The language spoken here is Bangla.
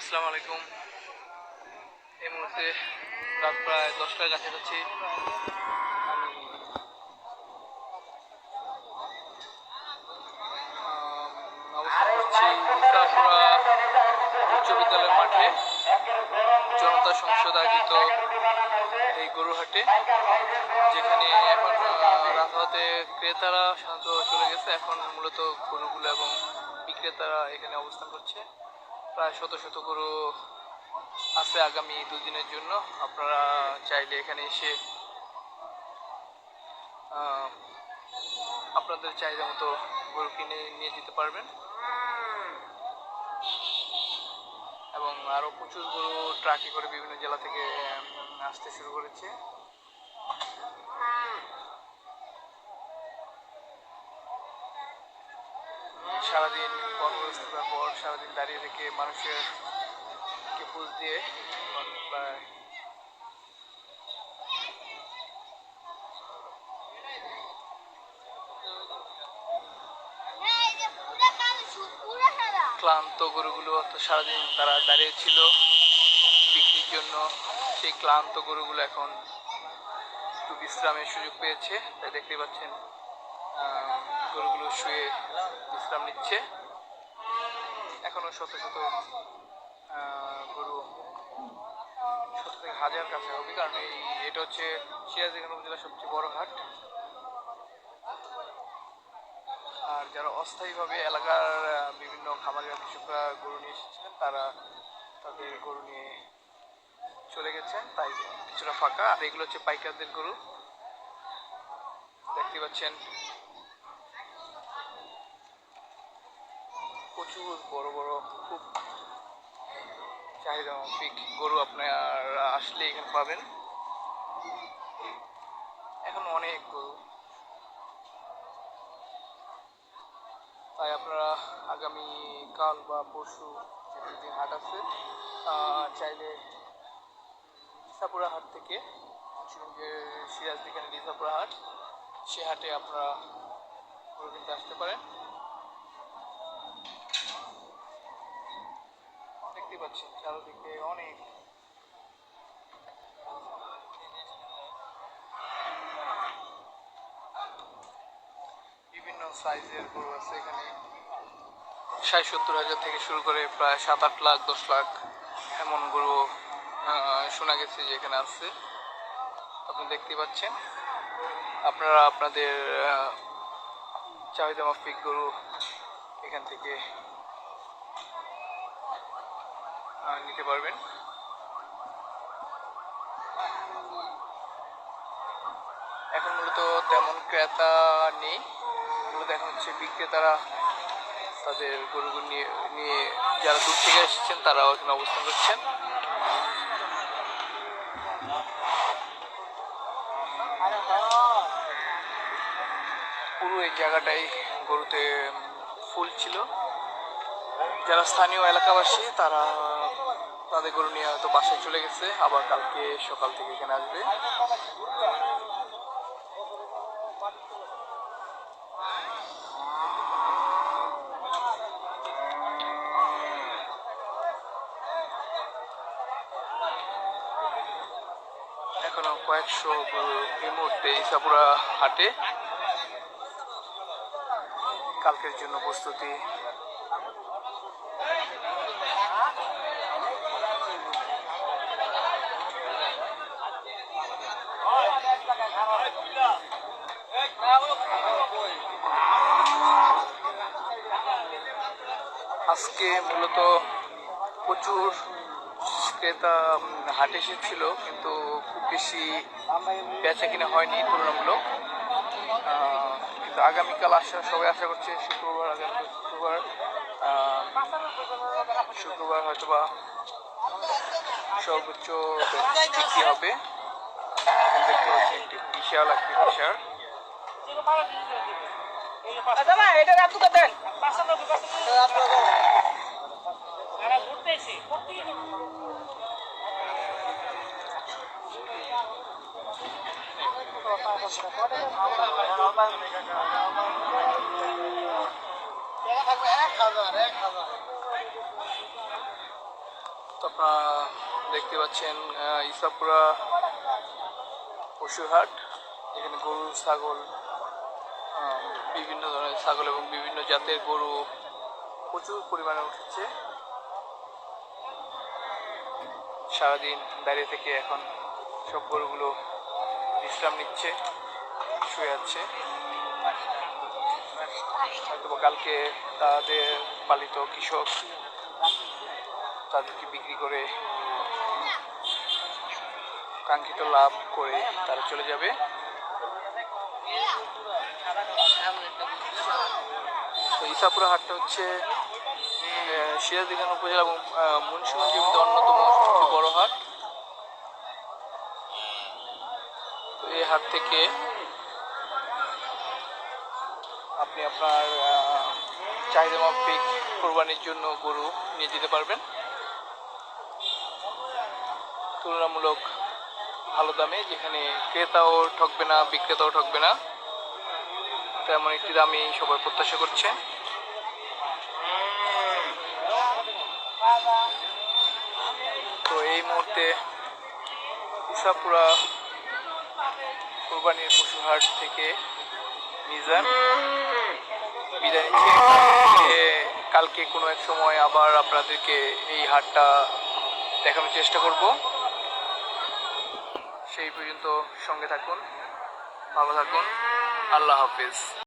আসসালামু আলাইকুম। এই মুহূর্তে রাত প্রায় 10টার কাছাকাছি। আমি অবস্থান করছি ইসাপুরা উচ্চ বিদ্যালয়ের মাঠে জনতা সংসদ আয়োজিত এই গরুহাটে, যেখানে এখন রাত হতে ক্রেতারা সাধারণত চলে গেছে। এখন মূলত গরুগুলো এবং বিক্রেতারা এখানে অবস্থান করছে। প্রায় শত শত গরু আছে আগামী দুদিনের জন্য। আপনারা চাইলে এখানে এসে আপনাদের চাহিদা মতো গরু কিনে নিয়ে যেতে পারবেন। এবং আরও প্রচুর গরু ট্রাকে করে বিভিন্ন জেলা থেকে আসতে শুরু করেছে। সারাদিন কর্মব্যস্ততার পর সারাদিন দাঁড়িয়ে থেকে মানুষের পুষ দিয়ে প্রায় ক্লান্ত গরুগুলো তো সারাদিন তারা দাঁড়িয়ে ছিল বিক্রির জন্য। সেই ক্লান্ত গরুগুলো এখন একটু বিশ্রামের সুযোগ পেয়েছে, তাই দেখতে পাচ্ছেন গরুগুলো শুয়ে বিশ্রাম নিচ্ছে। এখনো শত শত গরু, শত থেকে হাজার কাছে হবে, কারণ এটা হচ্ছে সিরাজগঞ্জ উপজেলার সবচেয়ে বড় হাট। আর যারা অস্থায়ীভাবে এলাকার বিভিন্ন খামারের কৃষকরা গরু নিয়ে এসেছিলেন, তারা তাদের গরু নিয়ে চলে গেছেন, তাই কিছুটা ফাঁকা। আর এগুলো হচ্ছে পাইকারদের গরু, দেখতে পাচ্ছেন প্রচুর বড় বড়, খুব চাহিদা মাফিক গরু আপনার আসলে এখানে পাবেন। এখন অনেক গরু, তাই আপনারা আগামী কাল বা পরশু যে হাট আছে, চাইলে ইসাপুরা হাট থেকে সিরাজ যেখানে ইসাপুরা হাট, সে হাটে আপনারা গরু কিনতে আসতে পারেন। দেখতে পাচ্ছেন চারদিকে অনেক বিভিন্ন সাইজের গরু আছে এখানে। 60-70 হাজার থেকে শুরু করে প্রায় 7-8 লাখ 10 লাখ এমন গরু শোনা গেছে যে এখানে আছে। আপনি দেখতে পাচ্ছেন, আপনারা আপনাদের চাহিদা মাফিক গরু এখান থেকে নিতে পারবেন। এখন মূলত তেমন ক্রেতা নেই, মূলত এখন হচ্ছে বিক্রেতারা তাদের গরুগুলো নিয়ে যারা দূর থেকে এসেছেন তারাও এখানে অবস্থান করছেন। পুরো এই জায়গাটাই গরুতে ফুল ছিল। যারা স্থানীয় এলাকাবাসী তারা তাদের গরু নিয়ে হয়তো বাসায় চলে গেছে, আবার কালকে সকাল থেকে এখানে আসবে। এখনো কয়েকশো গরু এই মুহূর্তে ইসাপুরা হাটে কালকের জন্য প্রস্তুতি। আজকে মূলত প্রচুর ক্রেতা হাটে এসেছিল, কিন্তু খুব বেশি বেচা কিনা হয়নি তুলনামূলক। কিন্তু আগামীকাল সবাই আশা করছে শুক্রবার, আগামী শুক্রবার হয়তোবা সর্বোচ্চ বিক্রি হবে। দেখতে পাচ্ছি একটি বিশাল একটি ফিশার। তো আপনারা দেখতে পাচ্ছেন ইসাপুরা পশুর হাট, এখানে গরু ছাগল, বিভিন্ন ধরনের ছাগল এবং বিভিন্ন জাতের গরু প্রচুর পরিমাণে উঠেছে। সারাদিন দাঁড়িয়ে থেকে এখন সব গরুগুলো বিশ্রাম নিচ্ছে, শুয়ে আছে। হয়তো কালকে তাদের পালিত কৃষক তাদেরকে বিক্রি করে কাঙ্ক্ষিত লাভ করে তারা চলে যাবে। তো ইসাপুরা হাটটা হচ্ছে সিরাজদিখান উপজেলা এবং মুন্সিগঞ্জের মধ্যে অন্যতম সবচেয়ে বড় হাট। তো এই হাট থেকে আপনি আপনার চাহিদা মাফিক কোরবানির জন্য গরু নিয়ে যেতে পারবেন তুলনামূলক ভালো দামে, যেখানে ক্রেতাও ঠকবে না বিক্রেতাও ঠকবে না, তেমন একটি দামই সবাই প্রত্যাশা করছে। তো এই মুহূর্তে ইসাপুরা কোরবানির পশু হাট থেকে মিজান বিদায় নিচ্ছে। কালকে কোনো এক সময় আবার আপনাদেরকে এই হাটটা দেখানোর চেষ্টা করব। সেই পর্যন্ত সঙ্গে থাকুন, ভালো থাকুন, আল্লাহ হাফেজ।